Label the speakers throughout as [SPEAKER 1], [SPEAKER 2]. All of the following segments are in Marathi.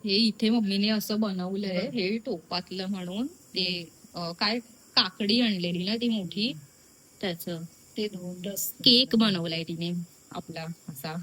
[SPEAKER 1] हे इथे मम्मीने असं बनवलंय, हे टोपातलं म्हणून ते काय काकडी आणलेली ना ती मोठी, त्याच ते केक बनवलाय तिने आपला असा.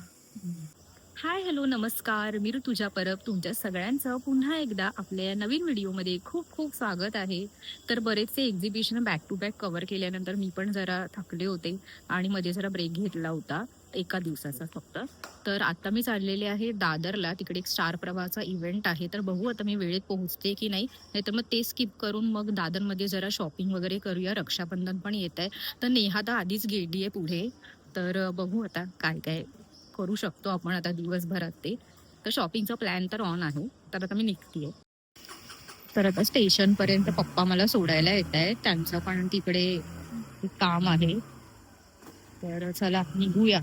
[SPEAKER 1] हाय हॅलो नमस्कार, मी ऋतुजा परब तुमच्या सगळ्यांचं पुन्हा एकदा आपल्या या नवीन व्हिडिओमध्ये खूप खूप स्वागत आहे. तर बरेचसे exhibition back to back cover केल्यानंतर मी पण जरा थकले होते आणि मध्ये जरा ब्रेक घेतला होता, एका दिवसाचा फक्त. तर आता मी चाललेले आहे दादरला, तिकडे एक स्टार प्रवाहाचा इव्हेंट आहे. तर बघू आता मी वेळेत पोहोचते की नाही, नाहीतर मग ते स्किप करून मग दादरमध्ये जरा शॉपिंग वगैरे करूया. रक्षाबंधन पण येत आहे, तर नेहा तर आधीच गेली आहे पुढे. तर बघू आता काय काय करू शकतो आपण आता दिवसभरात ते. तर शॉपिंगचा प्लॅन तर ऑन आहे. तर आता मी निघतीये. तर आता स्टेशन पर्यंत पप्पा मला सोडायला येत आहेत, त्यांचं पण तिकडे काम आहे. तर चला निघूया.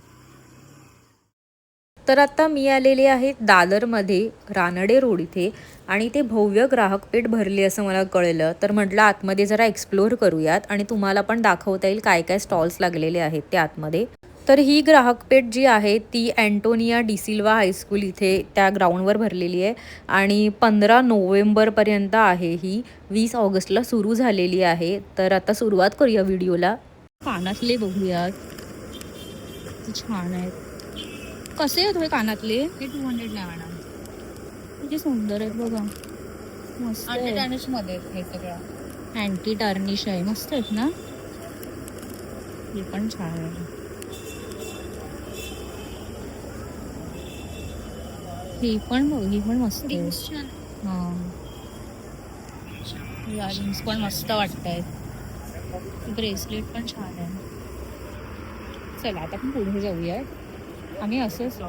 [SPEAKER 2] तर आता मी आलेले आहे दादरमध्ये रानडे रोड इथे आणि ते भव्य ग्राहक पेठ भरली असं मला कळलं. तर म्हटलं आतमध्ये जरा एक्सप्लोअर करूयात आणि तुम्हाला पण दाखवता येईल काय काय स्टॉल्स लागलेले आहेत ते आतमध्ये. तर ही ग्राहक पेठ जी आहे ती अँटोनिया डिसिल्वा हायस्कूल इथे त्या ग्राउंडवर भरलेली आहे आणि 15 नोव्हेंबरपर्यंत आहे ही. 20 ऑगस्टला सुरू झालेली आहे. तर आता सुरुवात करूया व्हिडिओला.
[SPEAKER 1] कानातले बघूयात, छान आहेत. कसे आहेत कानातले?
[SPEAKER 3] हे 200 ला मॅडम.
[SPEAKER 1] किती सुंदर आहेत बघा, मस्त
[SPEAKER 3] अँटी टार्निश मध्ये हे सगळं.
[SPEAKER 1] अँटी टार्निश आहे, मस्त आहेत ना. हे पण छान आहे. ही पण मस्त आहे. हा, इयरिंग्स पण मस्त वाटतायत. ब्रेसलेट पण छान आहे. चला आता आपण पुढे जाऊया. आम्ही असंच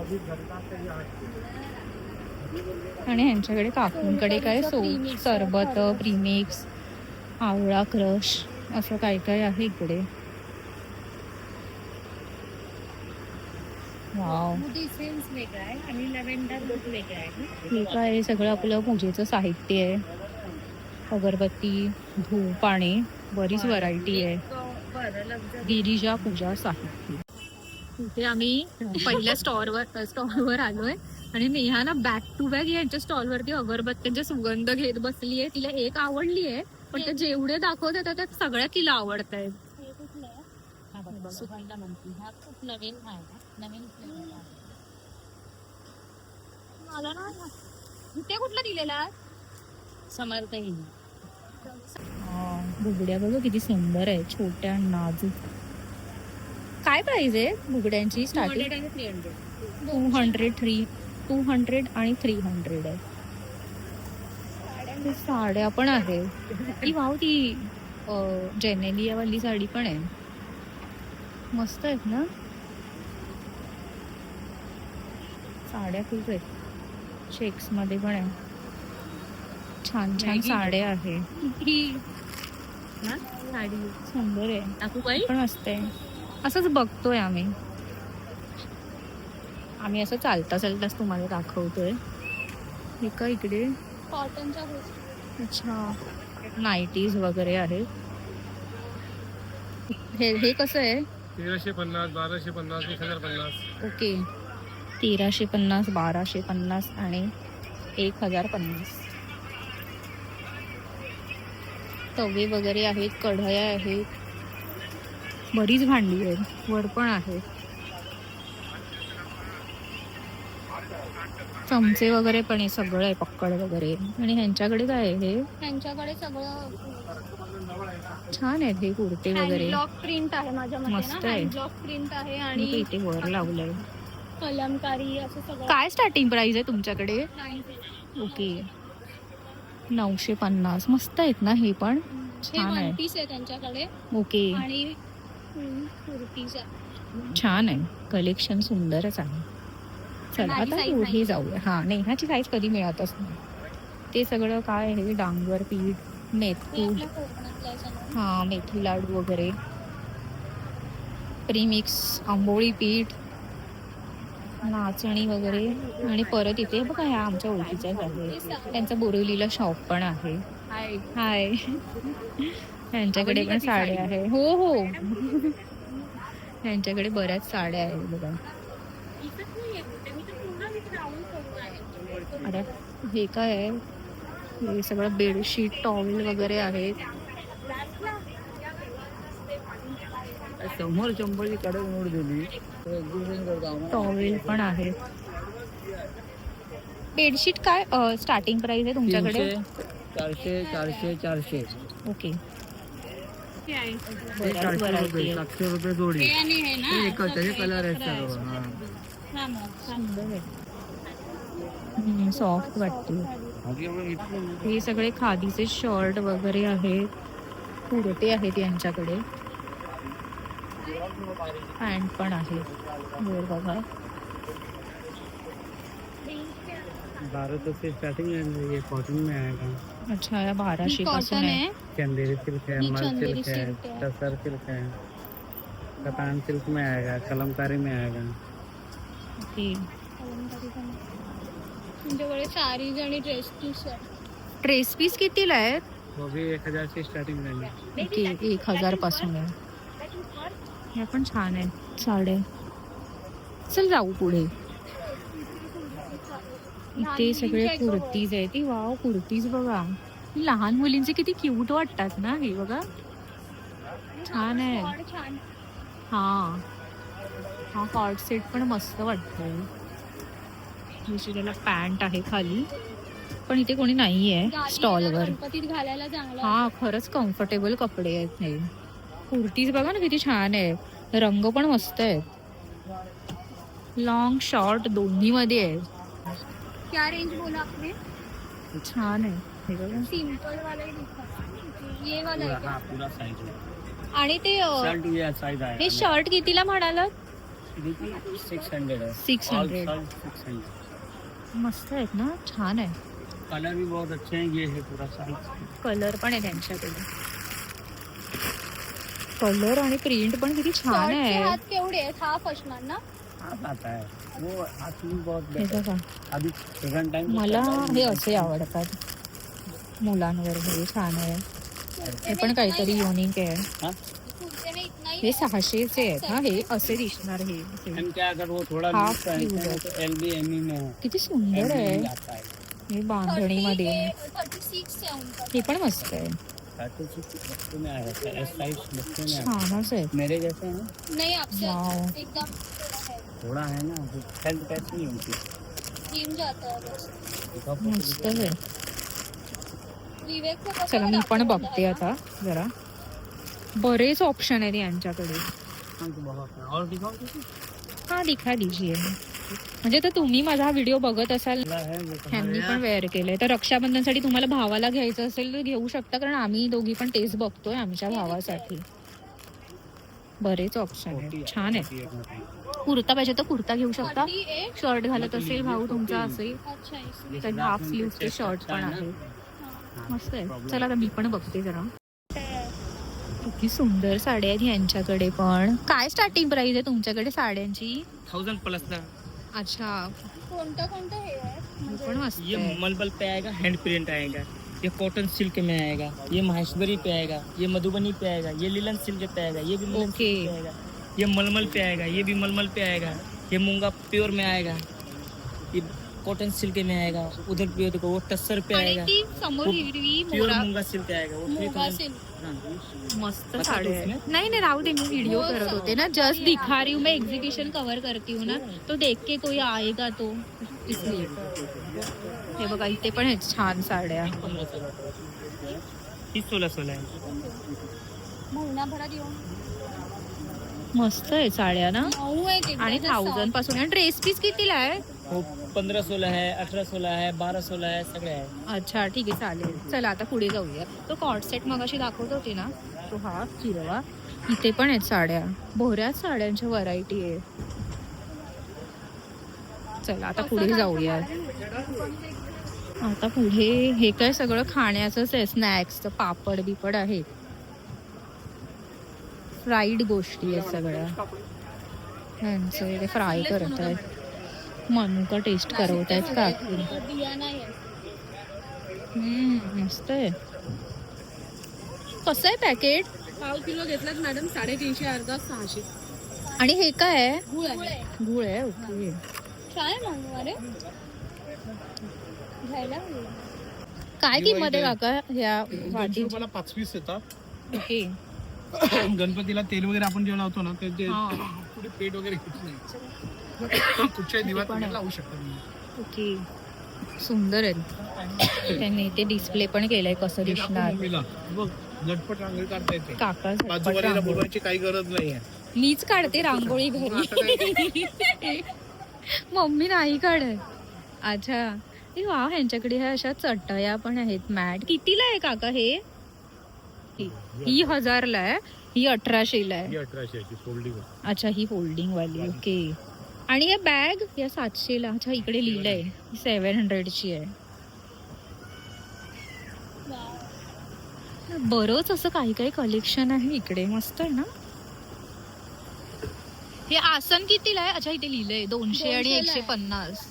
[SPEAKER 1] आणि ह्यांच्याकडे काकूंकडे काय सरबत, प्रीमिक्स, आवळा क्रश असं काय काय आहे इकडे. वाव,
[SPEAKER 3] वेगळा आहे आणि लॅव्हेंडर वेगळा आहे.
[SPEAKER 1] हे काय सगळं आपलं पूजेचं साहित्य आहे. अगरबत्ती, धूप आणि बरीच व्हरायटी आहे. गिरिजा पूजा साहित्य. इथे आम्ही पहिल्या स्टॉलवर आलोय आणि नेहा ना बॅक टू बॅक यांच्या स्टॉलवरती अगरबत्त्यांचे सुगंध घेत बसली आहे. तिला एक आवडली आहे, पण ते जेवढे दाखवत आहेत त्या सगळ्या तिला आवडत आहेत.
[SPEAKER 3] नवीन आहे, नवीन
[SPEAKER 1] मला ना इथे कुठला दिलेला
[SPEAKER 3] समर्थ ही
[SPEAKER 1] बुगड्या बघ किती सुंदर आहे, छोट्या नाजूक. काय प्राइस आहे बुगड्यांची? स्टार्टिंग 200 आणि 300 आहे. साड्या पण आहे. ती वाव, ती जेनेलिया वाली साडी पण आहे, मस्त आहेत ना साड्या. खूप आहेत, शेक्स मध्ये पण आहे. छान छान साड्या आहे.
[SPEAKER 3] साडी
[SPEAKER 1] सुंदर आहे,
[SPEAKER 3] टाकू बाई
[SPEAKER 1] पण असते. असंच बघतोय आम्ही असं चालताच तुम्हाला दाखवतोय. हे का इकडे
[SPEAKER 3] कॉटनच्या गोष्टी.
[SPEAKER 1] अच्छा, नाईटीज वगैरे आहे. हे कसं आहे?
[SPEAKER 4] 1350, 1250, 1050.
[SPEAKER 1] ओके, 1350, 1250 आणि 1050. तवे वगैरे आहेत, कढया आहेत, बरीच भांडी आहेत, वर पण आहे. चमचे वगैरे पण आहे, सगळं आहे, पक्कड वगैरे. आणि ह्यांच्याकडे काय आहे? हे
[SPEAKER 3] त्यांच्याकडे सगळं
[SPEAKER 1] छान आहेत, हे कुर्ते वगैरे
[SPEAKER 3] ब्लॉक प्रिंट आहे. माझ्या
[SPEAKER 1] मस्त आहे.
[SPEAKER 3] ब्लॉक प्रिंट आहे
[SPEAKER 1] आणि
[SPEAKER 3] आणि
[SPEAKER 1] इथे वर लावलंय.
[SPEAKER 3] कलमकारी असं सगळं.
[SPEAKER 1] काय स्टार्टिंग प्राइस आहे तुमच्याकडे? ओके, 950. मस्त आहेत ना हे पण, छान आहे.
[SPEAKER 3] पीस आहे त्यांच्याकडे.
[SPEAKER 1] ओके,
[SPEAKER 3] आणि कुर्तीज आहे.
[SPEAKER 1] छान आहे, कलेक्शन सुंदरच आहे. चला
[SPEAKER 3] माझी
[SPEAKER 1] आता
[SPEAKER 3] size
[SPEAKER 1] पुढे
[SPEAKER 3] नाही.
[SPEAKER 1] जाऊया. हा, नेहाची साईज कधी मिळतच नाही. ते सगळं काय आहे? डांगर पीठ,
[SPEAKER 3] हे
[SPEAKER 1] मेथी,
[SPEAKER 3] आपल्या कोकणातलं आहे सगळं.
[SPEAKER 1] हा मेथी लाडू वगैरे, प्रीमिक्स, आंबोळी पीठ, नाचणी वगैरे. आणि परत इथे बघा, ह्या आमच्या ओळखीच्याच आहे, त्यांचा बोरिवलीला शॉप पण आहे. हाय यांच्याकडे पण साड्या आहे. हो, यांच्याकडे बऱ्याच साड्या आहेत बघा.
[SPEAKER 3] दिसत नाहीये कुठे. मी तर पूर्ण इथे राऊंड करून आहे.
[SPEAKER 1] अरे हे काय आहे? हे सगळं बेडशीट टॉवेल वगैरे आहेत.
[SPEAKER 5] समोर चंपलची कडक नोट दिली
[SPEAKER 1] टॉवेल पण आहेत. बेडशीट काय स्टार्टिंग प्राइस आहे तुमच्याकडे?
[SPEAKER 5] 400 400 400
[SPEAKER 1] ओके.
[SPEAKER 3] हे आहे.
[SPEAKER 1] बऱ्याच व्हरायटी आहे.
[SPEAKER 5] 700 रुपये जोडी.
[SPEAKER 3] हे आणि हे ना.
[SPEAKER 5] हे एकच आहे, कलर आहेत सर्व. हा.
[SPEAKER 3] हा मग.
[SPEAKER 1] सुंदर आहे. सॉफ्ट वाटते. हे सगळे खादीचे शर्ट वगैरे आहेत. कुर्ते आहेत यांच्याकडे. पॅन्ट पण आहे. वर बघा.
[SPEAKER 5] 1200 से स्टार्टिंग है, ये कॉटन में आएगा.
[SPEAKER 1] अच्छा या 1200 पासून
[SPEAKER 3] कॉटन
[SPEAKER 1] आहे.
[SPEAKER 3] आहे.
[SPEAKER 5] चंदेरी सिल्क है,
[SPEAKER 3] ये
[SPEAKER 5] मल
[SPEAKER 3] चंदेरी
[SPEAKER 5] सिल्क है,
[SPEAKER 3] सिल्क है.
[SPEAKER 5] टसर सिल्क है, कतान सिल्क में आएगा, कलमकारी में आएगा.
[SPEAKER 1] ओके.
[SPEAKER 3] तुमच्याकडे साडीज आणि ड्रेस पीस आहे.
[SPEAKER 1] ड्रेस पीस कितीला आहेत?
[SPEAKER 5] वो भी 1000 से स्टार्टिंग रहेंगे.
[SPEAKER 1] ओके 1000 पासून आहे. ह्या पण छान आहेत साड्या. चल जाऊ पुढे. इथे सगळे कुर्तीज आहेत. ती वाव कुर्तीज बघा. लहान मुलींचे किती क्यूट वाटतात ना हे बघा. छान आहे.
[SPEAKER 3] Short छान.
[SPEAKER 1] हा हा कॉर्ड सेट पण मस्त वाटतोय. दुसरी त्याला पॅन्ट आहे खाली. पण इथे कोणी नाहीये
[SPEAKER 3] गादीला
[SPEAKER 1] स्टॉलवर.
[SPEAKER 3] गणपतीत घालायला चांगला.
[SPEAKER 1] हा खरंच कम्फर्टेबल कपडे आहेत हे. कुर्तीज बघा ना किती छान आहे. रंग पण मस्त आहेत. लॉंग शॉर्ट दोन्ही मध्ये आहे.
[SPEAKER 3] क्या रेंज बोला आपने?
[SPEAKER 1] छान आहे हे बघा.
[SPEAKER 3] सिंपल वाला ही दिखा. ये वाला है
[SPEAKER 5] पूरा,
[SPEAKER 3] क्या?
[SPEAKER 5] हाँ, पूरा साइज है.
[SPEAKER 1] आणि ते
[SPEAKER 5] शर्ट ये साइज आएगा.
[SPEAKER 1] हे शर्ट कितीला म्हणालात?
[SPEAKER 5] 600 है.
[SPEAKER 1] 600.
[SPEAKER 5] All shirts 600.
[SPEAKER 1] मस्त आहेत ना. छान आहे.
[SPEAKER 5] कलर भी बहुत अच्छे हैं. ये है पूरा साइज.
[SPEAKER 1] कलर पण आहे त्यांच्याकडे. कलर आणि प्रिंट पण किती छान
[SPEAKER 3] Short चे
[SPEAKER 1] आहे.
[SPEAKER 3] हात केवढे आहेत? हाफ असणार ना?
[SPEAKER 5] हाथ आता है. वो हाथ भी बहुत
[SPEAKER 1] हे
[SPEAKER 5] बेटर.
[SPEAKER 1] बघा.
[SPEAKER 5] अभी प्रेजेंट टाइम
[SPEAKER 1] मला हे असे आवडतात. मुलांवर हे छान आहे. हे पण काहीतरी युनिक आहे.
[SPEAKER 3] कुर्ते में इतना ही
[SPEAKER 1] हे 600चे आहेत हा. हे असे दिसणार हे.
[SPEAKER 5] हम क्या अगर वो थोड़ा
[SPEAKER 1] Half
[SPEAKER 5] लूज पहनते हैं
[SPEAKER 1] sleeve
[SPEAKER 5] तो LB ME में है.
[SPEAKER 1] किती सुंदर
[SPEAKER 5] ME
[SPEAKER 1] आहे.
[SPEAKER 5] में आता है.
[SPEAKER 1] हे बांधणीमध्ये.
[SPEAKER 3] 36 है उनका.
[SPEAKER 1] हे पण मस्त आहे.
[SPEAKER 5] 36 बच्चों में आएगा. एस साइज बच्चों में आएगा.
[SPEAKER 1] छानच आहे.
[SPEAKER 5] मेरे जैसे हैं ना,
[SPEAKER 3] नहीं आपसे
[SPEAKER 1] वाव.
[SPEAKER 3] एकदम थोड़ा है.
[SPEAKER 5] थोड़ा है ना, हेल्थ कैसी नहीं होती.
[SPEAKER 3] जिम जाता है बस.
[SPEAKER 1] मस्त आहे.
[SPEAKER 3] विवेक को कसं
[SPEAKER 1] चला मी पण
[SPEAKER 3] दाखवलं
[SPEAKER 1] बघते
[SPEAKER 3] आहे?
[SPEAKER 1] आता जरा. बरेच ऑप्शन आहेत यांच्याकडे.
[SPEAKER 5] हाँ, तो बहुत है. और दिखाओ किसी
[SPEAKER 1] हा दिखा दीजिए. म्हणजे तर तुम्ही माझा हा व्हिडिओ बघत असाल.
[SPEAKER 5] है वो
[SPEAKER 1] ह्यांनी पण वेअर केलंय. तर रक्षाबंधनसाठी तुम्हाला भावाला घ्यायचं असेल तर घेऊ शकता. कारण आम्ही दोघी पण तेच बघतोय आमच्या भावासाठी. बरेच ऑप्शन आहेत. छान आहे. कुर्ता पाहिजे तर कुर्ता घेऊ शकता.
[SPEAKER 3] 38?
[SPEAKER 1] शर्ट घालत असेल भाऊ तुमचा असेल
[SPEAKER 3] अच्छा इसमें.
[SPEAKER 1] तर हाफ स्लीव्हचे शर्ट पण आहे. मस्त आहे. चला आता मी पण बघते जरा. किती सुंदर साड्या आहेत यांच्याकडे पण. काय स्टार्टिंग प्राइस आहे तुमच्याकडे साड्यांची?
[SPEAKER 4] 1000 प्लस था.
[SPEAKER 1] अच्छा
[SPEAKER 3] कोणतं कोणतं हे आहे?
[SPEAKER 1] हे
[SPEAKER 3] म्हणजे
[SPEAKER 1] पण मस्त
[SPEAKER 6] ये
[SPEAKER 1] आहे.
[SPEAKER 6] मलबल पे आएगा, हैंड प्रिंट आएगा. ये कॉटन सिल्क में आएगा. ये महेश्वरी पे आएगा. ये मधुबनी पे आएगा. ये लिलन सिल्क पे आएगा. ये भी लिलन
[SPEAKER 1] ओके.
[SPEAKER 6] सिल्क पे आएगा. ये मलमल पे आएगा. ये भी मलमल पे आएगा. ये मूंगा प्योर में आएगा. ये कॉटन सिल्क में आएगा. उधर पे देखो वो टस्सर पे
[SPEAKER 3] आणि
[SPEAKER 6] आएगा.
[SPEAKER 3] ती समोर हिरवी
[SPEAKER 6] प्योर
[SPEAKER 3] मोरा
[SPEAKER 6] मूंगा सिल्क आएगा. वो
[SPEAKER 3] मोगा
[SPEAKER 6] 3000.
[SPEAKER 3] सिल्क.
[SPEAKER 1] मस्त
[SPEAKER 6] बता
[SPEAKER 1] साड्या
[SPEAKER 6] दो
[SPEAKER 1] आहेत.
[SPEAKER 6] उसमें.
[SPEAKER 1] नहीं नहीं राहू दे. मैं वीडियो
[SPEAKER 3] वो
[SPEAKER 1] करत
[SPEAKER 3] सब
[SPEAKER 1] होते ना. जस्ट दिखा रही हूँ. मैं एग्जीबिशन कवर करती हूँ ना. तो देख के कोई आएगा तो इसलिए. हे बघा इथे पण आहेत छान साड्या.
[SPEAKER 6] 16 है.
[SPEAKER 3] महिनाभरात येऊन
[SPEAKER 1] मस्त आहे साड्या ना.
[SPEAKER 3] मऊ आहे ते.
[SPEAKER 1] आणि 1000 पासून आहे. ड्रेस पीस कितीला आहे?
[SPEAKER 6] वो 15-16 है, 18-16 है, 12-16 है, सगळे आहे.
[SPEAKER 1] अच्छा ठीक आहे चालेल. चला आता पुढे जाऊया. तो कॉर्ड सेट मगाशी दाखवत होती ना तो हा हिरवा. इथे पण आहेत साड्या. बऱ्याच साड्यांच्या व्हरायटी आहे. चला आता पुढे जाऊया. आता पुढे हे काय सगळं खाण्याचंच आहे. स्नॅक्सचं पापड बिपड आहेत. फ्राईड गोष्टी आहेत सगळ्या. ह्यांचं ते फ्राय करत आहेत. मनुका टेस्ट करवत आहेत का?
[SPEAKER 3] बिया नाही आहे.
[SPEAKER 1] मस्त आहे. कसं आहे पॅकेट?
[SPEAKER 7] 5 किलो घेतलात मॅडम 350 अर्धा 600.
[SPEAKER 1] आणि हे काय आहे?
[SPEAKER 3] गुळ आहे.
[SPEAKER 1] गुळ आहे. ओके.
[SPEAKER 3] काय म्हणू अरे घ्यायला हवी.
[SPEAKER 1] काय किंमत आहे काका ह्या वाटी?
[SPEAKER 4] मला 5 पीस येतात.
[SPEAKER 1] ओके.
[SPEAKER 4] गणपतीला तेल वगैरे आपण जे लावतो ना ते
[SPEAKER 1] हा.
[SPEAKER 4] पुढे पेट वगैरे घेत नाही. कुठच्याही दिवात तुम्ही लावू शकता तुम्ही.
[SPEAKER 1] ओके. सुंदर आहे. त्यांनी ते डिस्प्ले पण केलंय कसं
[SPEAKER 4] हे दाखव
[SPEAKER 1] दिसणार.
[SPEAKER 4] मम्मीला. बघ झटपट रांगोळी काढता येते.
[SPEAKER 1] काका झटपट
[SPEAKER 4] बाजूवालीला
[SPEAKER 1] रांगोळी.
[SPEAKER 4] बोलवायची काही गरज नाहीये.
[SPEAKER 1] मीच काढते रांगोळी घरी. मम्मी नाही काढत. अच्छा. ए वा, ह्यांच्याकडे ह्या अशा चटया पण आहेत. मॅट कितीला आहे काका हे? ही 1000ला आहे. ही 1800ला आहे.
[SPEAKER 4] 1800 ची फोल्डिंग.
[SPEAKER 1] अच्छा, ही फोल्डिंग वाली. ओके. आणि या बॅग या 700ला. अच्छा, इकडे लिहिलंय 700ची आहे. बरंच असं काही काही कलेक्शन आहे इकडे. मस्त आहे ना. हे आसन कितीला आहे? अच्छा, इथे लिहिलंय 200 आणि 150.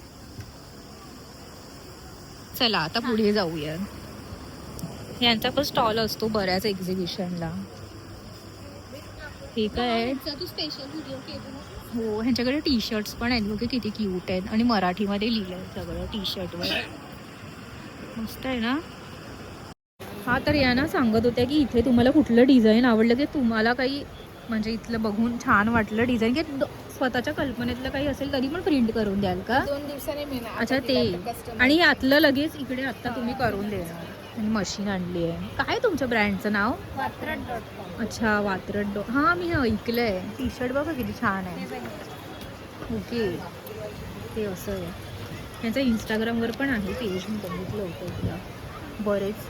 [SPEAKER 1] चला आता पुढे जाऊया. यांचा पण स्टॉल असतो बऱ्याच एक्झिबिशनला. हे काय आहे?
[SPEAKER 3] तू स्पेशल व्हिडिओ केला.
[SPEAKER 1] हो, ह्यांच्याकडे टी शर्ट्स पण आहेत. बघा किती क्यूट आहेत. आणि मराठीमध्ये लिहिलंय सगळं टी शर्टवर. मस्त आहे ना. हा, तर या ना सांगत होत्या की इथे तुम्हाला कुठलं डिझाईन आवडलं की तुम्हाला काही म्हणजे इथलं बघून छान वाटलं डिझाईन की स्वतःच्या कल्पनेतलं काही असेल तरी पण प्रिंट करून द्याल का?
[SPEAKER 3] 2 दिवसांनी मिळणार.
[SPEAKER 1] अच्छा, ते आणि यातलं लगेच इकडे आता तुम्ही करून देणार. आणि मशीन आणली आहे. काय तुमच्या ब्रँडचं नाव?
[SPEAKER 3] वात्रट.com.
[SPEAKER 1] अच्छा, वात्रट. हां, मी ऐकलंय. टी शर्ट बघा किती छान आहे. ओके. ते असं आहे. यांचं इंस्टाग्रामवर पण आहे पेज. मी बघितलं होतं तुला. बरेच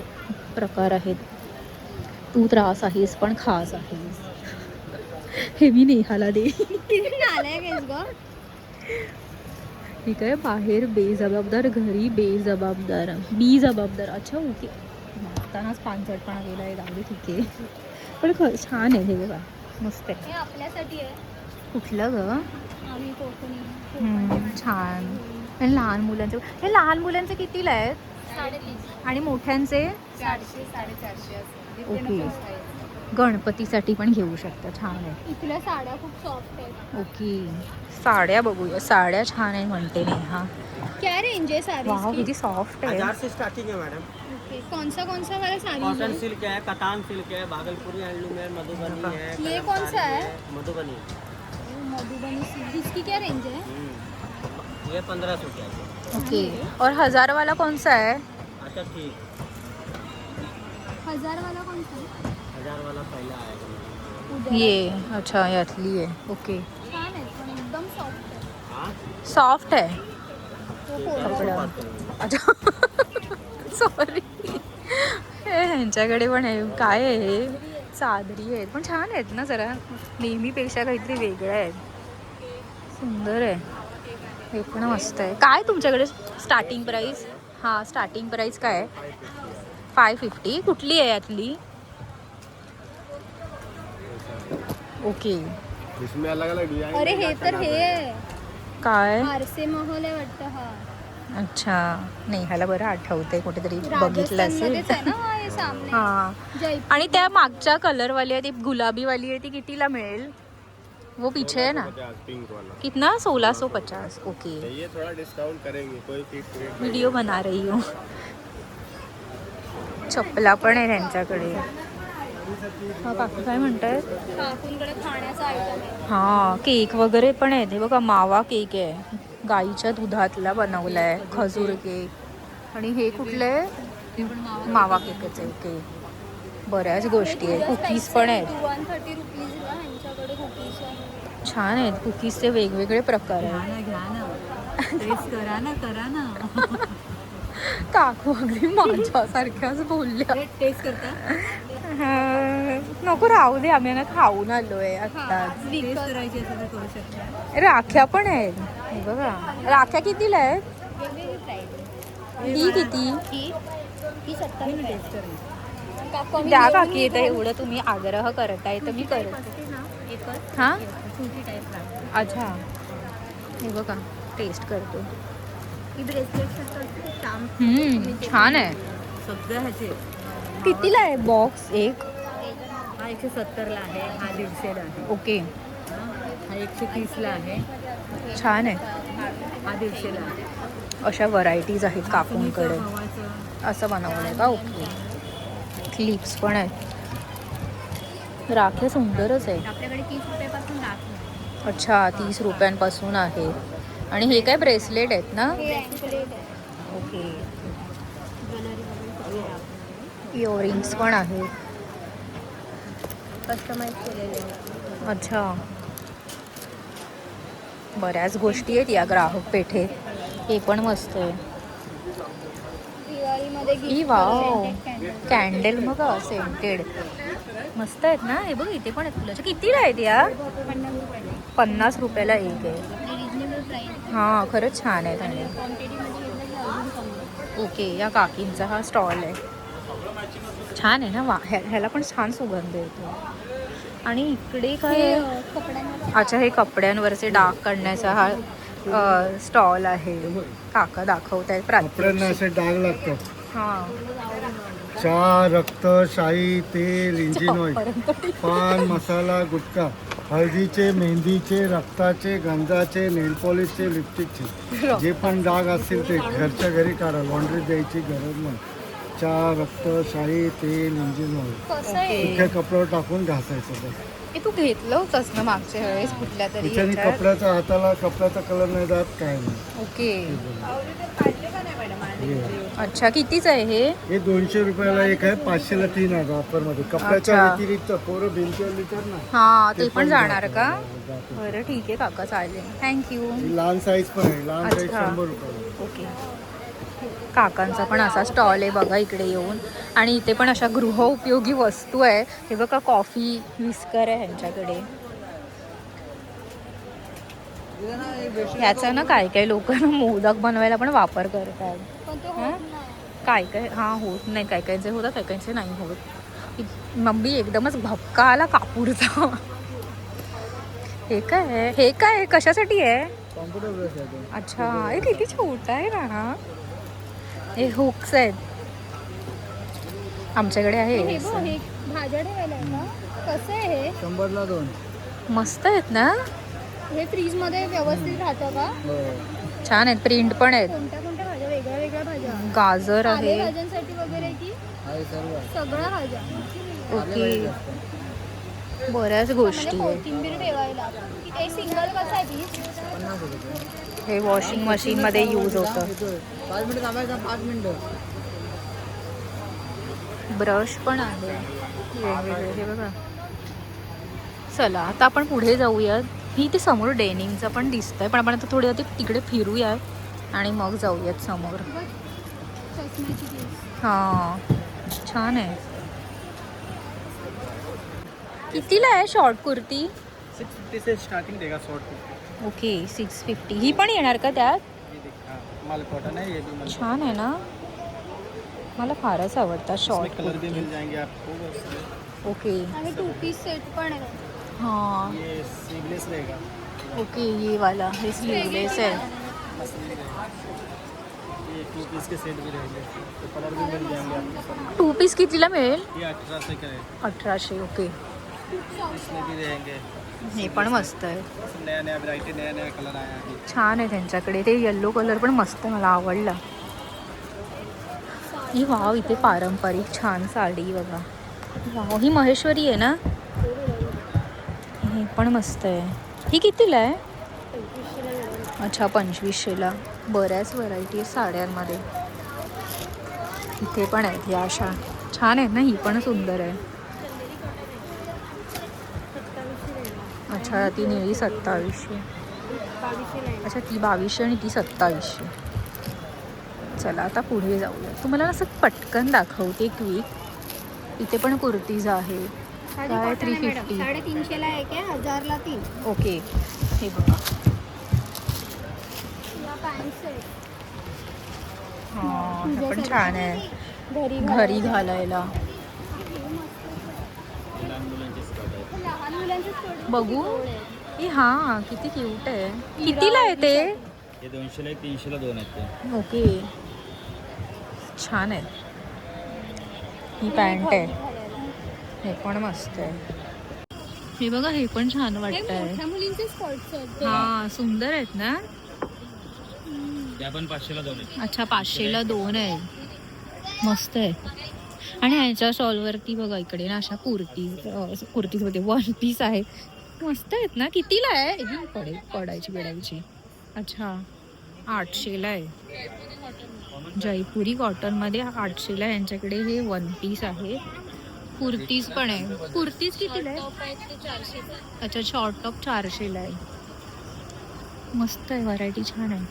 [SPEAKER 1] प्रकार आहेत. तू त्रास आहेस पण खास आहेस. हे मी नेहाला दे. ठीक आहे. बाहेर बेजबाबदार, घरी बेजबाबदार, बी जबाबदार. अच्छा, ओके. मागतानाच पानसटपणा गेला आहे. दादी ठीक आहे. पण छान आहे हे बघा. मस्त आहे.
[SPEAKER 3] हे आपल्यासाठी आहे.
[SPEAKER 1] कुठलं ग?
[SPEAKER 3] आम्ही कोकणी.
[SPEAKER 1] छान. आणि लहान मुलांचे, हे लहान मुलांचे कितीला आहेत?
[SPEAKER 3] 350.
[SPEAKER 1] आणि मोठ्यांचे?
[SPEAKER 3] 400 450 असते.
[SPEAKER 1] ओके. गणपतीसाठी पण घेऊ शकता. छान आहे.
[SPEAKER 3] इथल्या साड्या खूप सॉफ्ट आहेत.
[SPEAKER 1] ओके. साड्या बघूया. साड्या छान आहे म्हणते नेहा.
[SPEAKER 3] क्या रेंज है साड़ी
[SPEAKER 1] वाह,
[SPEAKER 3] इसकी?
[SPEAKER 1] किती सॉफ्ट आहे.
[SPEAKER 5] 1000 से स्टार्टिंग है मैडम.
[SPEAKER 3] ओके. कौन सा वाला साड़ी
[SPEAKER 5] कॉटन
[SPEAKER 3] है?
[SPEAKER 5] सिल्क है, कतान सिल्क है, भागलपुरी हैंडलूम है, मधुबनी है.
[SPEAKER 3] ये कौन सा है?
[SPEAKER 5] मधुबनी.
[SPEAKER 3] मधुबनी सिल्क. इसकी क्या रेंज है?
[SPEAKER 5] ये 1500 की है.
[SPEAKER 1] ओके. और 1000 वाला कौन सा है?
[SPEAKER 5] अच्छा ठीक.
[SPEAKER 3] 1000 वाला कौन सा है?
[SPEAKER 5] 1000 वाला पहला आएगा.
[SPEAKER 3] उधर
[SPEAKER 1] ये. अच्छा, यातली आहे. ओके.
[SPEAKER 3] छान आहे पण एकदम सॉफ्ट आहे.
[SPEAKER 5] हाँ.
[SPEAKER 1] सॉफ्ट आहे.
[SPEAKER 3] तो कोरा.
[SPEAKER 1] कपडा. अच्छा, सॉरी. ह्यांच्याकडे पण आहे. काय आहे हे? चादरी आहेत पण छान आहेत ना. जरा नेहमीपेक्षा काहीतरी वेगळं आहे. सुंदर आहे. हे पण मस्त आहे. काय तुमच्याकडे स्टार्टिंग प्राइस? हां, स्टार्टिंग प्राइस काय आहे? 550. कुठली आहे यातली? ओके.
[SPEAKER 4] इसमें अलग अलग डिजाइन.
[SPEAKER 3] अरे हे तर हे आहे.
[SPEAKER 1] काय?
[SPEAKER 3] आरसे महल आहे वाटतं हा.
[SPEAKER 1] अच्छा, नाही ह्याला बरं आठवतंय. कुठेतरी बघितलं असेल.
[SPEAKER 3] राजस्थानमध्येच आहे ना हा हे सामने.
[SPEAKER 1] हां.
[SPEAKER 3] जयपूर.
[SPEAKER 1] आणि त्या मागच्या कलरवाली आहे ती गुलाबीवाली आहे ती कितीला मिळेल? वो पीछे है ना.
[SPEAKER 4] पिंक वाला.
[SPEAKER 1] कितना? 1650. ओके.
[SPEAKER 4] ये थोड़ा डिस्काउंट करेंगे. कोई फिक्स रेट.
[SPEAKER 1] व्हिडिओ बना रही हूँ. चप्पला पण आहे त्यांच्याकडे. हा, काकू काय म्हणतायत?
[SPEAKER 3] काकूंकडे खाण्याचा आयटम आहे.
[SPEAKER 1] हा, केक वगैरे पण आहे. हे बघा, मावा केक आहे. गाईच्या दुधातला बनवलाय. खजूर केक. आणि हे कुठलं आहे? मावा केकच आहे. ओके. बऱ्याच गोष्टी आहेत. कुकीज पण आहेत.
[SPEAKER 3] 130 रुपीजला ह्यांच्याकडे कुकीज आहे.
[SPEAKER 1] छान आहेत. कुकीजचे वेगवेगळे प्रकार आहेत. काकू अगदी माझ्यासारख्याच बोलल्या.
[SPEAKER 3] टेस्ट करता?
[SPEAKER 1] नको, राहू दे. आम्ही ना खाऊन आलोय आत्ताच.
[SPEAKER 3] करायची असेल तर करू शकता.
[SPEAKER 1] राख्या पण आहेत. हे बघा, राख्या कितीला आहेत?
[SPEAKER 3] वेगवेगळी प्राईस.
[SPEAKER 1] ही किती?
[SPEAKER 3] ही 70 रुपये.
[SPEAKER 1] द्या काकी. तर एवढं तुम्ही आग्रह करताय तर मी करत. हां, अच्छा. हे बघा, टेस्ट करतो. छान आहे. कितीला आहे बॉक्स एक?
[SPEAKER 7] हा 170ला आहे, हा 150ला आहे.
[SPEAKER 1] ओके.
[SPEAKER 2] हा 130ला आहे. छान आहे. हा 150ला आहे. अशा व्हरायटीज आहेत काकूंकडे. असं बनवलं आहे का? ओके. क्लिप्स पण आहेत. राख्या सुंदरच आहे.
[SPEAKER 3] आपल्याकडे 30 रुपयापासून राख
[SPEAKER 2] अच्छा 30 रुपयांपासून आहे. आणि हे काय ब्रेसलेट आहेत ना?
[SPEAKER 3] हे anklet आहे.
[SPEAKER 2] ओके.
[SPEAKER 3] ज्वेलरी वगैरे सगळे राख
[SPEAKER 2] इयरिंग्स पण आहेत.
[SPEAKER 3] कस्टमाइज केलेले आहे.
[SPEAKER 2] अच्छा बऱ्याच गोष्टी आहेत या ग्राहक पेठेत. हे पण मस्त आहे.
[SPEAKER 3] दिवाळीमध्ये
[SPEAKER 2] E
[SPEAKER 3] gift
[SPEAKER 2] wow
[SPEAKER 3] scented candle.
[SPEAKER 2] Candle बघा सेंटेड मस्त आहेत ना. हे बघ इथे पण आहेत फुलाच्या. कितीला आहेत या?
[SPEAKER 3] 50 रुपयाला.
[SPEAKER 2] 50 रुपयाला एक आहे.
[SPEAKER 3] Reasonable price.
[SPEAKER 2] हां खरंच छान आहेत. आणि
[SPEAKER 3] क्वांटिटीमध्ये घेतलं की अजून कमी.
[SPEAKER 2] ओके या काकींचा हा स्टॉल आहे. छान आहे ना. ह्याला पण छान सुगंध येतो. आणि इकडे काय
[SPEAKER 3] हे
[SPEAKER 2] आहे?
[SPEAKER 3] कपड्यांवर
[SPEAKER 2] अच्छा हे कपड्यांवरचे डाग काढण्याचा हा स्टॉल आहे. काका दाखवत आहेत
[SPEAKER 7] कपड्यांना
[SPEAKER 2] प्रात्यक्षिक.
[SPEAKER 7] असे डाग लागतात.
[SPEAKER 2] हां
[SPEAKER 7] चहा, रक्त, शाई, तेल, इंजिन ऑइल, पान, मसाला, गुटखा, हळदीचे, मेहंदीचे, रक्ताचे, गंधाचे, नेल पॉलिशचे, लिपस्टिकचे जे पण डाग असतील ते घरच्या घरी काढा. लॉन्ड्री द्यायची गरज नाही. चहा, रक्त, शाई, तेल, इंजिन ऑइल
[SPEAKER 3] कसं आहे
[SPEAKER 7] इथे कपड्यावर टाकून घासायचं बस.
[SPEAKER 2] हे तू घेतलं होतंस ना मागच्या वेळेस कुठल्या तरी
[SPEAKER 7] त्याच्याने
[SPEAKER 2] ह्याच्यात?
[SPEAKER 7] कपड्याचा हाताला कपड्याचा कलर नाही जात काय नाही.
[SPEAKER 2] ओके अच्छा कितीच आहे हे?
[SPEAKER 7] हे 200 रुपयाला एक आहे. 500ला 3 आहे ऑफरमध्ये. कपड्याच्या
[SPEAKER 2] अच्छा.
[SPEAKER 7] व्यतिरिक्त पोरं भिंतीवर लिहितात ना
[SPEAKER 2] हा ते
[SPEAKER 7] ते
[SPEAKER 2] पण
[SPEAKER 7] पण
[SPEAKER 2] जाणार
[SPEAKER 7] जातं.
[SPEAKER 2] का?
[SPEAKER 7] जातं.
[SPEAKER 2] बरं ठीक आहे काका चालेल. थँक्यू.
[SPEAKER 7] ही लहान साईज पण आहे. लहान साईज
[SPEAKER 2] अच्छा.
[SPEAKER 7] 100 रुपयाला.
[SPEAKER 2] ओके काकांचा पण असा स्टॉल आहे बघा इकडे येऊन. आणि इथे पण अशा गृहोपयोगी वस्तू आहे. हे बघा कॉफी विस्कर आहे ह्यांच्याकडे. ह्याचा ना काय काय लोक मोदक बनवायला पण वापर करतात.
[SPEAKER 3] पण ते
[SPEAKER 2] हां?
[SPEAKER 3] होत नाही.
[SPEAKER 2] काय काय हां होत नाही. काय कायचे होतात काय कायचे नाही होत. मम्मी एकदमच भपका आला कापूरचा. हे काय आहे? हे काय आहे? कशासाठी आहे?
[SPEAKER 7] कॉम्प्युटर ब्रश आहे तो.
[SPEAKER 2] अच्छा हे किती छोटा आहे ना. हे हुक्स आहेत. आमच्याकडे आहे
[SPEAKER 3] हे
[SPEAKER 2] हे.
[SPEAKER 3] बघ हे भाज्या ठेवायला आहे का? कसं आहे हे?
[SPEAKER 7] 100ला 2.
[SPEAKER 2] मस्त आहेत ना.
[SPEAKER 3] हे फ्रीज मध्ये व्यवस्थित राहतं का?
[SPEAKER 7] हो.
[SPEAKER 2] छान आहेत. प्रिंट पण आहेत.
[SPEAKER 3] कोणत्या कोणत्या भाज्या? वेगळ्या वेगळ्या भाज्या
[SPEAKER 2] गाजर आहे.
[SPEAKER 3] पालेभाज्यांसाठी वगैरे की
[SPEAKER 7] आहे सर्व.
[SPEAKER 3] सगळ्या भाज्या
[SPEAKER 2] ओके बऱ्याच गोष्टी
[SPEAKER 3] म्हणजे
[SPEAKER 2] आहेत.
[SPEAKER 3] कोथिंबीर ठेवायला. हे सिंगल कसं आहे पीस?
[SPEAKER 7] 50 रुपये.
[SPEAKER 2] हे वॉशिंग मशीन मध्ये यूज होतं.
[SPEAKER 7] 5 मिनिट थांबायचं. 5 मिनिटं.
[SPEAKER 2] ब्रश पण आहे वेगवेगळे. हे बघा. चला आता आपण पुढे जाऊयात. ही ते समोर डेनिमचं पण दिसतंय पण आपण आता थोडी आधी तिकडे फिरूयात आणि मग जाऊयात समोर.
[SPEAKER 3] चष्म्याची पीस.
[SPEAKER 2] हां छान आहे. कितीला आहे शॉर्ट कुर्ती?
[SPEAKER 5] 650 से स्टार्टिंग देगा शॉर्ट कुर्ती.
[SPEAKER 2] ओके 650. ही पण येणार का त्यात?
[SPEAKER 5] ये देख हाँ, मल कॉटन है. ये भी मल
[SPEAKER 2] छान आहे ना. मला फारच आवडतात शॉर्ट
[SPEAKER 5] कलर भी
[SPEAKER 2] कुर्ती.
[SPEAKER 5] मिल जाएंगे आपको.
[SPEAKER 2] ओके
[SPEAKER 3] आणि 2 पीस सेट पण आहे.
[SPEAKER 2] हां
[SPEAKER 5] ये स्लीवलेस रहेगा.
[SPEAKER 2] ओके ये वाला हे स्लीवलेस आहे.
[SPEAKER 5] ये 2 पीस के सेट भी रहेंगे. तो कलर भी मिल जाएंगे आपको.
[SPEAKER 2] 2 पीस कितीला मिळेल?
[SPEAKER 5] ये 1800 का है.
[SPEAKER 2] 1800. ओके
[SPEAKER 5] इसमें भी रहेंगे.
[SPEAKER 2] हे पण मस्त आहे.
[SPEAKER 5] नया नया वैरायटी नया नया कलर आया है अभी.
[SPEAKER 2] छान आहे त्यांच्याकडे. ते येल्लो कलर पण मस्त मला आवडला. ही वाव इथे पारंपरिक छान साडी बघा. वाव ही महेश्वरी आहे ना. ही पण मस्त आहे. ही कितीला आहे?
[SPEAKER 3] 2500 ला मिळेल.
[SPEAKER 2] अच्छा 2500ला. बऱ्याच व्हरायटी आहे साड्यांमध्ये. इथे पण आहेत या अशा छान आहेत ना. ही पण सुंदर आहे.
[SPEAKER 3] 2700 मिळेल.
[SPEAKER 2] अच्छा ती निळी 2700.
[SPEAKER 3] 2200 ला
[SPEAKER 2] अच्छा ती 2200 आणि ती 2700. चला आता पुढे जाऊया. तुम्हाला असं पटकन दाखवते क्विक. इथे पण कुर्तीज आहे. काय 350.
[SPEAKER 3] 350 ला एक आहे. 1000 ला 3.
[SPEAKER 2] ओके हे बघा.
[SPEAKER 3] या पॅन्ट्स आहेत.
[SPEAKER 2] हां हे पण छान आहे.
[SPEAKER 3] घरी
[SPEAKER 2] घरी घालायला.
[SPEAKER 3] लहान मुलांचे स्कर्ट
[SPEAKER 2] बघू. ही हां किती क्यूट आहे. कितीला आहे ते?
[SPEAKER 5] ये 200 ला 300 ला 2 आहेत ते.
[SPEAKER 2] ओके छान आहे. ही पॅन्ट आहे. हे पण मस्त आहे.
[SPEAKER 1] हे बघा, हे पण छान
[SPEAKER 3] हे
[SPEAKER 1] वाटतंय.
[SPEAKER 3] मोठ्या मुलींचे स्कर्ट्स आहेत.
[SPEAKER 1] हा, सुंदर आहेत ना.
[SPEAKER 6] ते आपण 500ला दोन आहे.
[SPEAKER 1] अच्छा, 500ला 2 आहे. मस्त आहे. आणि ह्याच्या स्टॉल वरती बघा इकडे ना अशा कुर्तीज होते, वन पीस आहे. मस्त आहेत ना. कितीला आहे ही? पडायची. अच्छा, 800ला आहे. जयपुरी कॉटन मध्ये 800ला यांच्याकडे हे वन पीस आहे. कुर्तीज पण आहे. कुर्तीज कितीला आहे? अच्छा, शॉर्ट टॉप 400ला आहे. मस्त आहे, व्हरायटी छान आहे.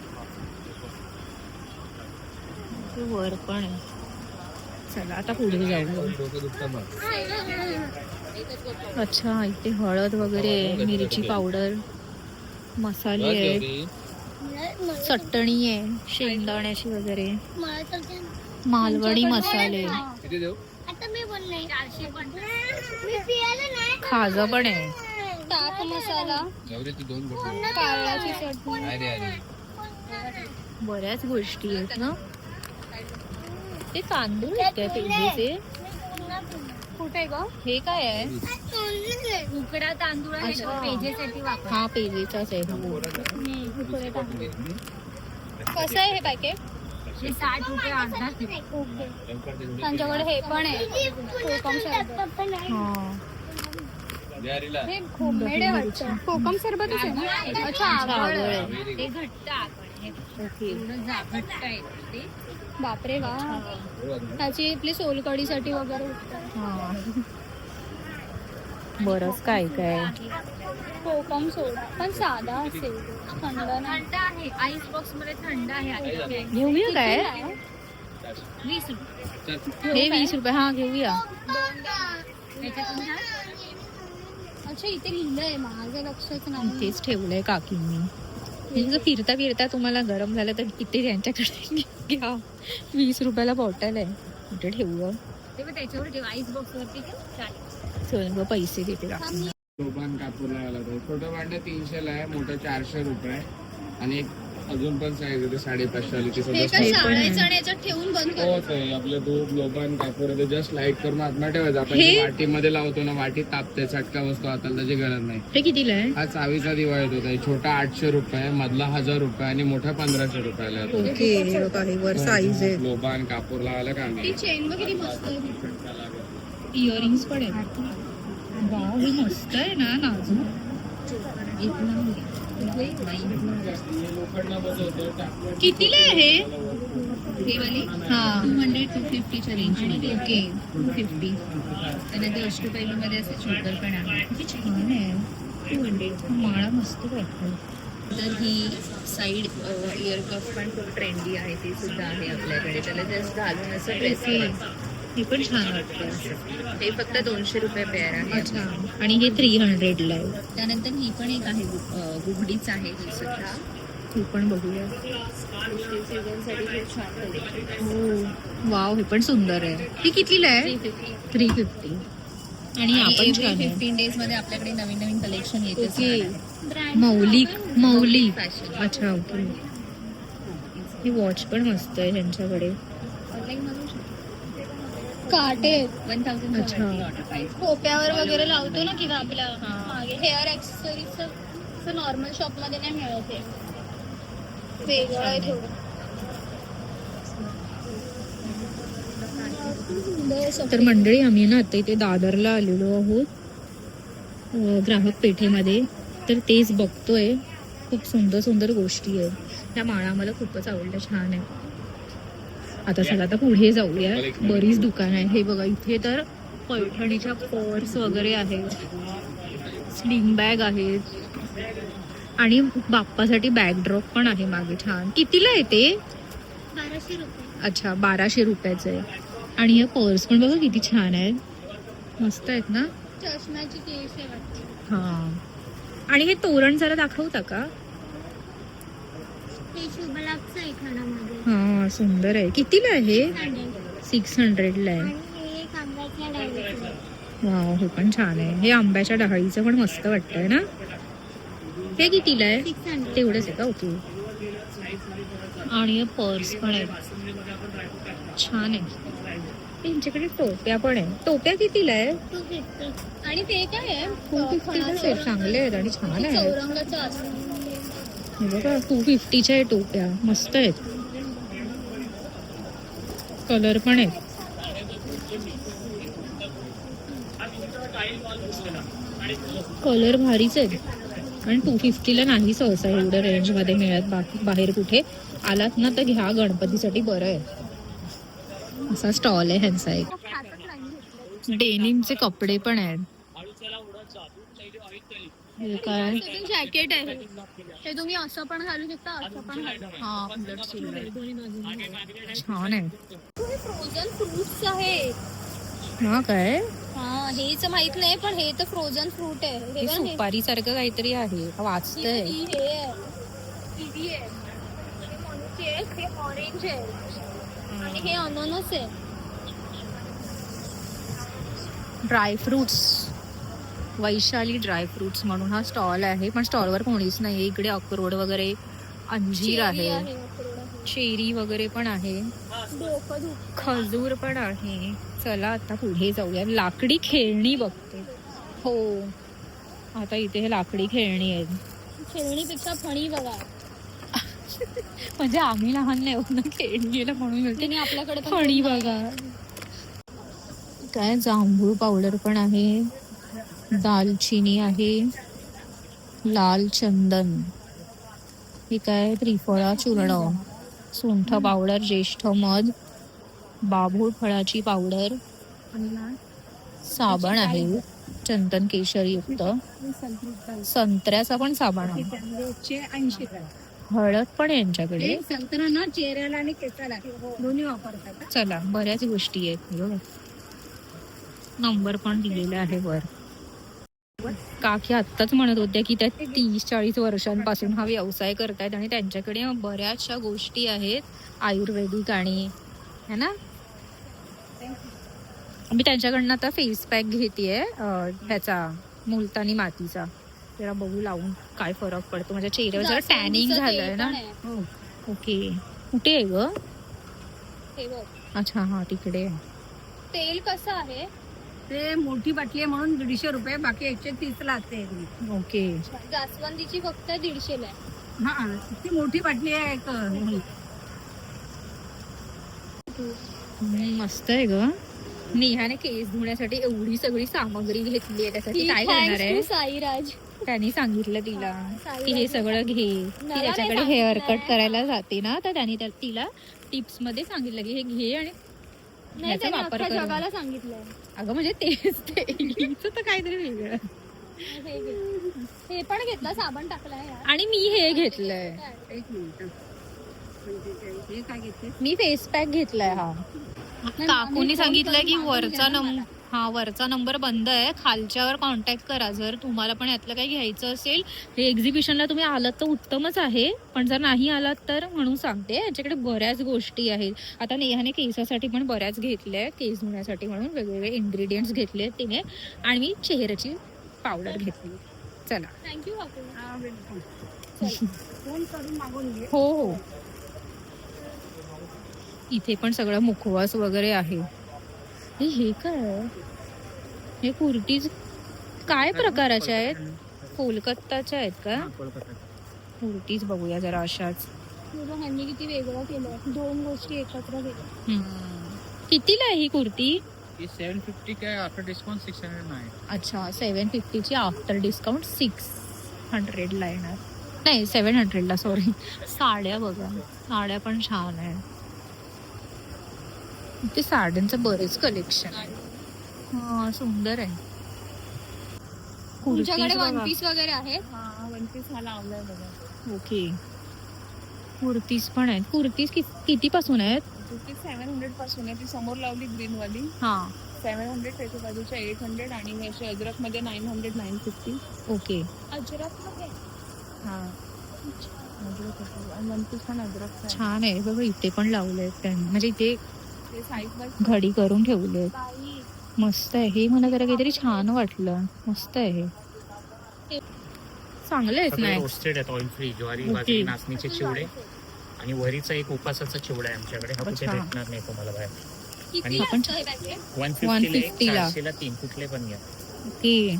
[SPEAKER 1] वर पण आहे. चला आता पुढे जाऊ. अच्छा, इथे हळद वगैरे आहे, मिरची पावडर, मसाले आहेत, चटणी आहे शेंगदाण्याची वगैरे, मालवणी मसाले,
[SPEAKER 3] आता मी बोलले 400 पण. मी पियाला नाही.
[SPEAKER 1] खाजा पण आहे.
[SPEAKER 3] ताक मसाला, कारळाची चटणी.
[SPEAKER 1] बऱ्याच गोष्टी आहेत ना. ते तांदूळ आहेत काय पेजेचे?
[SPEAKER 3] कुठे ग?
[SPEAKER 1] हे काय आहे?
[SPEAKER 3] उकडा तांदूळ आहे,
[SPEAKER 1] अच्छा.
[SPEAKER 3] पेजेसाठी वापर.
[SPEAKER 1] हा, पेजेचाच आहे.
[SPEAKER 3] उकडे तांदूळ. कसं आहे हे पॅकेट? हे 60 रुपये अर्धा किलो. ओके. त्यांच्याकडे हे पण आहे, कोकम सरबत.
[SPEAKER 1] हा,
[SPEAKER 3] हे होममेड आहे वाटतं. कोकम सरबतच आहे ना? अच्छा, आवळ
[SPEAKER 1] आवळ
[SPEAKER 3] आहे.
[SPEAKER 1] आहे.
[SPEAKER 3] ते घट्ट आवळ आहे.
[SPEAKER 1] ओके.
[SPEAKER 3] घट्ट आहे ते. बापरे वा, त्याची आपली सोलकढीसाठी वगैरे विकतात.
[SPEAKER 1] हा, बरंच काय काय.
[SPEAKER 3] कोकम सोडा पण साधा असेल, थंड नाही. थंड आहे, आईस बॉक्स मध्ये थंड आहे.
[SPEAKER 1] घेऊया काय?
[SPEAKER 3] 20 रुपये.
[SPEAKER 1] हे 20 रुपये. हा, घेऊया.
[SPEAKER 3] अच्छा, इथे लिहिलंय, माझं लक्षच नाही.
[SPEAKER 1] तेच ठेवलंय काकींनी. म्हणजे फिरता फिरता तुम्हाला गरम झालं तर किती त्यांच्याकडे घ्या. 20 रुपयाला बॉटल आहे. कुठे ठेवू?
[SPEAKER 3] तेव्हा त्याच्यावर जेव्हा आईस बॉक्स वरती
[SPEAKER 1] चल ग, पैसे देते काकी.
[SPEAKER 5] लोबान कापूरला आला तो. छोटं भांडं 300ला आहे, मोठं 400 रुपये आहे. आणि एक अजून पण साईज होते 550 वाली, ती
[SPEAKER 3] हे
[SPEAKER 5] सुद्धा
[SPEAKER 3] काय
[SPEAKER 1] पण आहे.
[SPEAKER 3] शाळेचं आणि याच्यात ठेवून बंद कर.
[SPEAKER 5] होत आहे. आपलं दूध लोबान कापूर आहे, जस्ट लाईट करून आतमध्ये ठेवायचं. आपण
[SPEAKER 1] हे?
[SPEAKER 5] जी वाटीमध्ये लावतो ना, वाटी तापते, चटका बसतो हाताला, त्याची गरज नाही.
[SPEAKER 1] हे कितीला आहे?
[SPEAKER 5] हा चावीचा दिवा येतो. ताई. छोटा 800 रुपये, मधला 1000 रुपये आणि मोठा 1500 रुपयाला येतो.
[SPEAKER 1] ओके, हे बघा, हे वर साईज आहे.
[SPEAKER 5] लोबान कापूर लावायला काम
[SPEAKER 3] ती चेन बघ किती मस्त आहे.
[SPEAKER 1] इयरिंग्स पण आहेत. वाव, हे मस्त आहे ना, नाजूक. कितीला आहे हे वाली? हा, 200-250च्या रेंज मध्ये. ओके, 250. त्यानंतर अष्टपैलू मध्ये असे छोटर पण आहे. किती छान आहे. 200. माळा मस्त वाटतं. तर ही साईड इयर कफ पण खूप ट्रेंडी आहे, ती सुद्धा आहे आपल्याकडे. त्याला जस्ट घालून असं ड्रेसिंग, हे पण छान वाटतं. हे फक्त 200 रुपये पेअर आहे. अच्छा, आणि हे 300ला आहे. त्यानंतर ही पण एक आहे, गुगडीच आहे ही सुद्धा. ही पण बघूया. सीझनसाठी खूप छान. हो, वाव, हे पण सुंदर आहे. ही कितीला आहे? 350. आणि आपण 15 डेज मध्ये आपल्याकडे नवीन नवीन कलेक्शन येते. मौलिक. अच्छा, ओके. ही वॉच पण मस्त आहे ह्यांच्याकडे.
[SPEAKER 3] काटे
[SPEAKER 1] 1000. अच्छा,
[SPEAKER 3] खोप्यावर वगैरे लावतो ना, किंवा आपल्या मागे हेअर ऍक्सेसरीज नॉर्मल शॉप मध्ये नाही मिळत. हे वेगळं आहे थोडं.
[SPEAKER 1] तर मंडळी, आम्ही ना आता इथे दादरला आलेलो आहोत, ग्राहक पेठेमध्ये. तर तेच बघतोय. खूप सुंदर सुंदर गोष्टी आहेत. त्या माळा मला खूपच आवडल्या, छान आहे. आता चला, आता पुढे जाऊया. बरीच दुकान आहे. हे बघा, इथे तर पैठणीच्या पर्स वगैरे आहेत, स्लिंग बॅग आहेत, आणि बाप्पासाठी बॅकड्रॉप पण आहे मागे. छान. कितीला आहे ते?
[SPEAKER 3] 1200 रुपये.
[SPEAKER 1] अच्छा, 1200 रुपयाचं आहे. आणि हे पर्स पण बघा किती छान आहेत, मस्त आहेत ना.
[SPEAKER 3] चष्म्याची केस आहे वाटतं.
[SPEAKER 1] हा, आणि हे तोरण जरा दाखवता का?
[SPEAKER 3] ते शुभलाभचं आहे खणामध्ये.
[SPEAKER 1] हा, सुंदर आहे. कितीला आहे? 600ला आहे.
[SPEAKER 3] आणि हे एक आंब्याच्या डाळीचं आहे.
[SPEAKER 1] वाव, हे पण छान आहे. हे आंब्याच्या डहाळीचं पण मस्त वाटतंय ना. हे कितीला आहे?
[SPEAKER 3] 600.
[SPEAKER 1] तेवढंच आहे का? ओके. आणि हे पर्स पण आहे, छान आहे. त्यांच्याकडे टोप्या पण आहे. टोप्या कितीला आहे?
[SPEAKER 3] 250 आणि ते काय आहे
[SPEAKER 1] 250 आहेत. चांगले आहेत आणि छान आहेत.
[SPEAKER 3] चौरंगाचं असतं.
[SPEAKER 1] हे बघा 250च्या आहे टोप्या. मस्त आहेत. कलर पण आहेत. कलर भारीच आहेत आणि 250ला नाही सहसा एवढं रेंज मध्ये मिळत. बाहेर कुठे आलात ना तर घ्या, गणपतीसाठी बरं आहे. असा स्टॉल आहे ह्यांचा एक. डेनिमचे कपडे पण आहेत. हे काय?
[SPEAKER 3] जॅकेट आहे हे तुम्ही असं पण घालू शकता, असं पण घालू शकता.
[SPEAKER 1] हा उलट सुलट. छान आहे.
[SPEAKER 3] फ्रोझन फ्रुट्स आहे.
[SPEAKER 1] हा काय?
[SPEAKER 3] हा हेच माहित नाही पण हे तर फ्रोझन फ्रूट आहे. हे
[SPEAKER 1] हे
[SPEAKER 3] बघ, हे-
[SPEAKER 1] सुपारी सारखं काहीतरी आहे. वाचतंय.
[SPEAKER 3] ही हे आहे. किवी आहे. हे मनुके आहे, हे ऑरेंज आहे आणि हे अननस आहे.
[SPEAKER 1] ड्रायफ्रुट्स, वैशाली ड्रायफ्रुट्स म्हणून हा स्टॉल आहे. पण स्टॉलवर कोणीच नाही. इकडे अक्रोड वगैरे, अंजीर
[SPEAKER 3] चेरी
[SPEAKER 1] आहे,
[SPEAKER 3] आहे, अक्रोड आहे.
[SPEAKER 1] चेरी वगैरे पण आहे,
[SPEAKER 3] डोकं दुखतं.
[SPEAKER 1] खजूर पण आहे. चला आता पुढे जाऊया. लाकडी खेळणी बघते. हो, आता इथे हे लाकडी खेळणी आहेत.
[SPEAKER 3] खेळणीपेक्षा फणी बघा.
[SPEAKER 1] म्हणजे आम्ही लहान नाही होत ना खेळणीला, म्हणून म्हणते
[SPEAKER 3] तिने आपल्याकडे पण
[SPEAKER 1] फणी बघा. काय जांभूळ पावडर पण आहे, दालचिनी आहे, लाल चंदन, हे काय त्रिफळा चूर्ण, सुंठ पावडर, ज्येष्ठ मध, बाभूळ फळाची पावडर, साबण आहे चंदन केशरी युक्त, संत्र्याचा पण साबण आहे, हळद पण आहे यांच्याकडे.
[SPEAKER 3] संत्रा ना चेहऱ्याला आणि केसाला दोन्ही वापरतात.
[SPEAKER 1] चला बऱ्याच गोष्टी आहेत. बघा. नंबर पण दिलेला आहे वर. काकी आत्ताच म्हणत होत्या की त्या 30-40 वर्षांपासून हा व्यवसाय करतायत आणि त्यांच्याकडे बऱ्याचशा गोष्टी आहेत आयुर्वेदिक आणि है ना. मी त्यांच्याकडनं आता फेस पॅक घेतेय ह्याचा मुलतानी मातीचा. जरा बघू लावून काय फरक पडतो. माझ्या चेहऱ्यावर जरा टॅनिंग झालंय ना. ओके, कुठे आहे ग?
[SPEAKER 3] हे बघ
[SPEAKER 1] अच्छा हा तिकडे.
[SPEAKER 3] तेल कसं आहे?
[SPEAKER 8] ते मोठी बाटली आहे म्हणून 150 रुपये, बाकी 130 ला असते.
[SPEAKER 1] ओके.
[SPEAKER 3] जास्वंदीची फक्त 150 आहे.
[SPEAKER 8] हा ती मोठी बाटली आहे एक.
[SPEAKER 1] मस्त आहे ग. नेहाने केस धुण्यासाठी एवढी सगळी सामग्री घेतली आहे. त्यासाठी काय करणार आहे?
[SPEAKER 3] साईराज
[SPEAKER 1] त्यांनी सांगितलं तिला की हे सगळं घे. ती
[SPEAKER 3] नाही
[SPEAKER 1] त्याच्याकडे हेअर कट
[SPEAKER 3] सांगितलंय.
[SPEAKER 1] करायला जाते ना, तर त्यांनी तिला टिप्स मध्ये सांगितलं की हे घे आणि
[SPEAKER 3] नाही
[SPEAKER 1] ह्याचा
[SPEAKER 3] त्याने
[SPEAKER 1] वापर
[SPEAKER 3] अख्ख्या
[SPEAKER 1] कर.
[SPEAKER 3] जगाला सांगितलंय.
[SPEAKER 1] अगं म्हणजे तेच ते हिचं तर काहीतरी वेगळं.
[SPEAKER 3] हे घे. हे पण घेतलं, साबण टाकलाय यार.
[SPEAKER 1] आणि मी हे घेतलंय.
[SPEAKER 8] एक मिनिट. हे काय घेते?
[SPEAKER 1] मी फेस पॅक घेतलाय. हा काकूनी सांगितलंय की वरचा नंबर बंद आहे, खालच्यावर कॉन्टॅक्ट करा जर तुम्हाला पण यातलं काही घ्यायचं असेल. हे एक्झिबिशनला तुम्ही आलात तर उत्तमच आहे, पण जर नाही आलात तर म्हणून सांगते याच्याकडे बऱ्याच गोष्टी आहेत. आता नेहाने केसासाठी पण बऱ्याच घेतल्या, केस धुण्यासाठी म्हणून वेगवेगळे इन्ग्रेडियंट्स घेतले तिने, आणि मी चेहऱ्याची पावडर घेतली. चला.
[SPEAKER 3] थँक्यू काकू.
[SPEAKER 8] हा, वेलकम. फोन करून मागून घे.
[SPEAKER 1] हो हो. इथे पण सगळं मुखवास वगैरे आहे. हे काय? हे कुर्तीज काय प्रकाराच्या आहेत? कोलकाताच्या आहेत का कुर्तीज? बघूया जरा अशाच.
[SPEAKER 3] तुझं ह्यांनी किती वेगळं केलंय, दोन गोष्टी एकत्र केल्या.
[SPEAKER 1] कितीला आहे ही कुर्ती?
[SPEAKER 4] 750 का आफ्टर डिस्काउंट 609.
[SPEAKER 1] अच्छा, 750 ची आफ्टर डिस्काउंट 600 ला येणार. नाही 700 ला, सॉरी. साड्या बघा, साड्या पण छान आहे. इथे साड्यांचं बरेच कलेक्शन आहे. हा सुंदर आहे.
[SPEAKER 3] तुमच्याकडे
[SPEAKER 1] कुर्तीज
[SPEAKER 3] वन
[SPEAKER 1] बघा.
[SPEAKER 3] पीस वगैरे आहे?
[SPEAKER 8] हा, 1 पीस मला आवडलाय बघा.
[SPEAKER 1] ओके. कुर्तीज पण आहेत. कुर्तीज किती पासून आहेत?
[SPEAKER 8] ती 700 पासून आहे. ती समोर लावली ग्रीन वाली
[SPEAKER 1] हा
[SPEAKER 8] 700, त्याच्या बाजूच्या 800 आणि हे असे अजरक मध्ये 900, 950.
[SPEAKER 1] ओके.
[SPEAKER 3] अजरक मध्ये
[SPEAKER 8] हा अजरक आहे. आणि 1 पीस पण अजरक आहे.
[SPEAKER 1] छान आहे बघा. इथे पण लावले आहेत त्यांनी, म्हणजे इथे
[SPEAKER 8] ते साईज बाय
[SPEAKER 1] घडी करून ठेवले आहेत.
[SPEAKER 3] बाई.
[SPEAKER 1] मस्त आहे. हे मला जरा काहीतरी छान वाटलं. मस्त आहे हे. चांगले आहेत स्नॅक्स.
[SPEAKER 9] रोस्टेड आहेत, ऑइल फ्री, ज्वारी,
[SPEAKER 1] ओके.
[SPEAKER 9] बाजरी, नाचणीचे चिवडे आणि वरीचा एक उपासाचा चिवडा आहे आमच्याकडे. हा कुठे
[SPEAKER 1] अच्छा.
[SPEAKER 9] भेटणार नाही तुम्हाला बाहेर.
[SPEAKER 3] किती
[SPEAKER 1] आपण
[SPEAKER 3] असतं हे पॅकेट?
[SPEAKER 1] 150 ला.
[SPEAKER 6] 400 ला 3 कुठले पण घ्या.
[SPEAKER 1] ओके.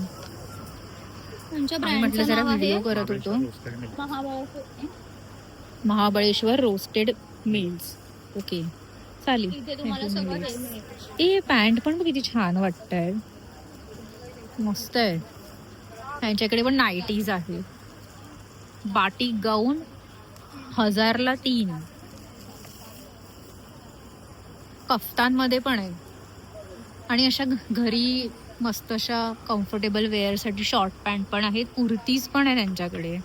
[SPEAKER 3] तुमच्या
[SPEAKER 1] आम्ही म्हटलं
[SPEAKER 3] ब्रँडचं
[SPEAKER 1] जरा
[SPEAKER 3] नाव आहे
[SPEAKER 1] व्हिडिओ करत होतो.
[SPEAKER 3] Mahabaleshwar.
[SPEAKER 1] Mahabaleshwar roasted mills. Okay चालेल.
[SPEAKER 3] इथे तुम्हाला सगळं मिळेल.
[SPEAKER 1] ए पॅन्ट पण किती छान वाटतंय, मस्त आहे. त्यांच्याकडे पण नाईटीज आहे. बाटिक गाऊन 1000ला 3. कफ्तानमध्ये पण आहे आणि अशा घरी मस्त अशा कम्फर्टेबल वेअरसाठी शॉर्ट पॅन्ट पण आहेत, कुर्तीज पण आहे त्यांच्याकडे.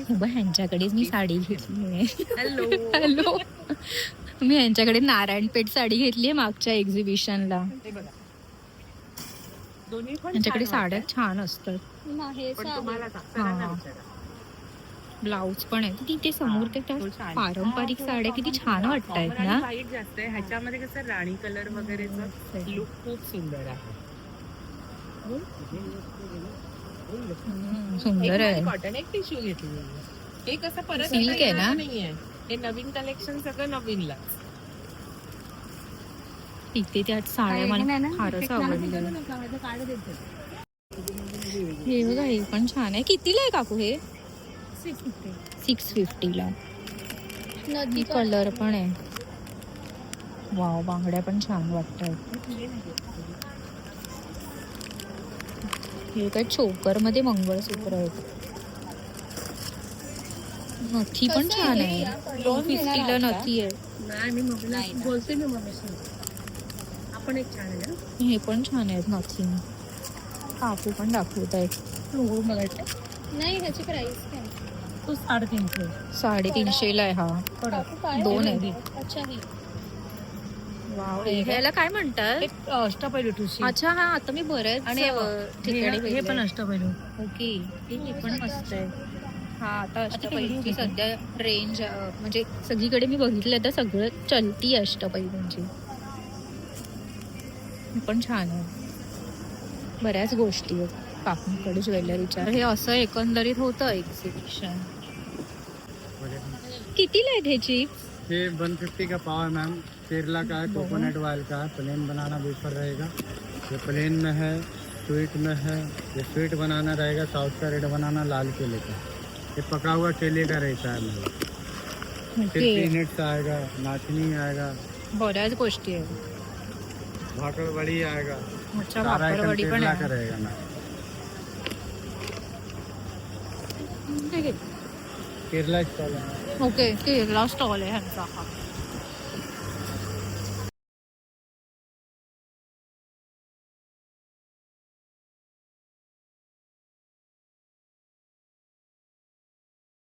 [SPEAKER 1] ह्यांच्याकडेच मी साडी घेतली आहे. हॅलो. मी ह्यांच्याकडे नारायणपेठ साडी घेतली आहे मागच्या एक्झिबिशनला. त्यांच्याकडे साड्या छान असतात. ब्लाउज पण आहे तिथे समोर. ते त्या पारंपरिक साड्या किती छान वाटतायत ना.
[SPEAKER 8] व्हाईट जास्त आहे, ह्याच्यामध्ये कसं राणी कलर वगैरेचा लुक खूप सुंदर आहे.
[SPEAKER 1] सुंदर आहे.
[SPEAKER 8] कॉटन एक टिश्यू घेतली. हे कसं परत
[SPEAKER 1] Silk
[SPEAKER 8] आता
[SPEAKER 1] आहे ना?
[SPEAKER 8] येणार नाहीये. हे नवीन कलेक्शन सगळं नवीनला.
[SPEAKER 1] तिथे त्या साड्या मला फारच आवडल्या. हे बघा हे पण छान आहे. कितीला आहे काकू हे? 650 ला.
[SPEAKER 3] नदी
[SPEAKER 1] कलर पण आहे. वाव बांगड्या पण छान वाटतात. हे काय चोकर मध्ये मंगळसूत्र आहेत. नथी पण छान आहे. 250 ला नथी आहे.
[SPEAKER 8] नाही मी बोलते मी मम्मीशी. आपण एक छान आहे ना.
[SPEAKER 1] हे पण छान आहेत नथी. काकू पण दाखवत आहेत.
[SPEAKER 3] नाही, ह्याची प्राइस काय?
[SPEAKER 8] तो 350.
[SPEAKER 1] 350 ला आहे हा.
[SPEAKER 3] काकू काय?
[SPEAKER 1] 2 आहे.
[SPEAKER 3] अच्छा ही.
[SPEAKER 1] वाव ह्याला काय म्हणतात?
[SPEAKER 8] अष्टपैलू ठुशी.
[SPEAKER 1] अच्छा हा आता मी बऱ्याच
[SPEAKER 8] आणि
[SPEAKER 1] ठिकाणी
[SPEAKER 8] हे
[SPEAKER 1] बघितलंय.
[SPEAKER 8] पण अष्टपैलू.
[SPEAKER 1] ओके हे पण मस्त आहे. हा आता अष्टपैलूची सध्या रेंज म्हणजे सगळीकडे मी बघितलं तर सगळं चलती अष्टपैलूंची. पण छान आहे. बऱ्याच गोष्टी आहेत काकूंकडे ज्वेलरीच्या. हे असं एकंदरीत होतं एक्झिबिशन. कितीला आहेत हे चिप्स?
[SPEAKER 7] ये 150 का पाव है मैम. केरला का है, कोकोनट ऑयल का है. प्लेन बनाना वेफर रहेगा. ये प्लेन में है, स्वीट में है. ये स्वीट बनाना रहेगा. साउथ का रेड बनाना लाल केले का. ये पका हुआ केले का रहता है मैम. फिर पीनट्स आएगा, नाचनी आएगा,
[SPEAKER 1] बऱ्याच गोष्टी आहेत.
[SPEAKER 7] भाकर बड़ी आएगा.
[SPEAKER 1] अच्छा
[SPEAKER 7] सारा आइटम
[SPEAKER 1] भाकरवडी पण
[SPEAKER 7] केरला का
[SPEAKER 1] आहे.
[SPEAKER 7] रहेगा मैम. केरला स्टॉल है.
[SPEAKER 1] ओके केरला स्टॉल आहे ह्यांचा हा.